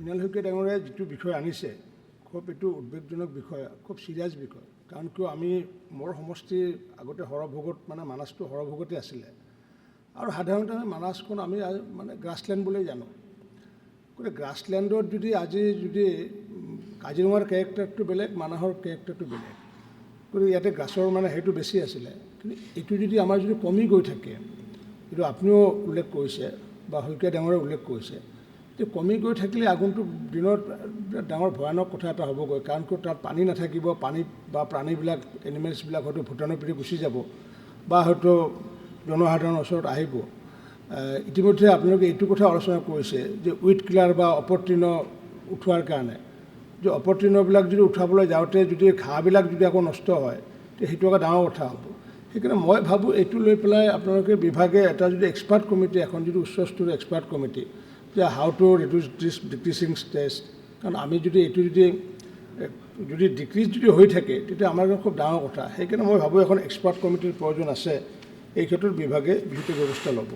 মৃণাল শইকীয়া ডাঙৰীয়াই যিটো বিষয় আনিছে খুব এইটো উদ্বেগজনক বিষয়, খুব চিৰিয়াছ বিষয়। কাৰণ কিয় আমি মোৰ সমষ্টিৰ আগতে সৰভোগত মানে মানাছটো সৰভোগতে আছিলে আৰু সাধাৰণতে আমি মানাছখন আমি মানে গ্ৰাছলেণ্ড বুলি জানো। গতিকে গ্ৰাছলেণ্ডত যদি আজি কাজিৰঙাৰ কেৰেক্টাৰটো বেলেগ, মানাহৰ কেৰেক্টাৰটো বেলেগ, গতিকে ইয়াতে গ্ৰাছৰ মানে সেইটো বেছি আছিলে। কিন্তু এইটো যদি আমাৰ যদি কমি গৈ থাকে, এইটো আপুনিও উল্লেখ কৰিছে বা শইকীয়া ডাঙৰীয়াই উল্লেখ কৰিছে, যে কমি গৈ থাকিলে আগন্তুক দিনত ডাঙৰ ভয়ানক কথা এটা হ'বগৈ। কাৰণ কিয় তাত পানী নাথাকিব, পানী বা প্ৰাণীবিলাক এনিমেলছবিলাক হয়তো ভূটানৰ পিনে গুচি যাব বা হয়তো জনসাধাৰণৰ ওচৰত আহিব। ইতিমধ্যে আপোনালোকে এইটো কথা আলোচনা কৰিছে যে উইড কিলাৰ বা অপতৃণ উঠোৱাৰ কাৰণে, যে অপতৃণবিলাক যদি উঠাবলৈ যাওঁতে যদি ঘাঁহবিলাক যদি আকৌ নষ্ট হয়, তেতিয়া সেইটো এটা ডাঙৰ কথা হ'ব। সেইকাৰণে মই ভাবোঁ এইটো লৈ পেলাই আপোনালোকে বিভাগে এটা যদি এক্সপাৰ্ট কমিটি এখন যদি উচ্চস্তৰীয় এক্সপাৰ্ট কমিটি, যে how to reduce this decreasing stage, কাৰণ আমি যদি এইটো যদি ডিক্ৰিজ যদি হৈ থাকে তেতিয়া আমাৰ কাৰণে খুব ডাঙৰ কথা। সেইকাৰণে মই ভাবোঁ এখন এক্সপাৰ্ট কমিটিৰ প্ৰয়োজন আছে। এই ক্ষেত্ৰত বিভাগে বিহিত ব্যৱস্থা ল'ব।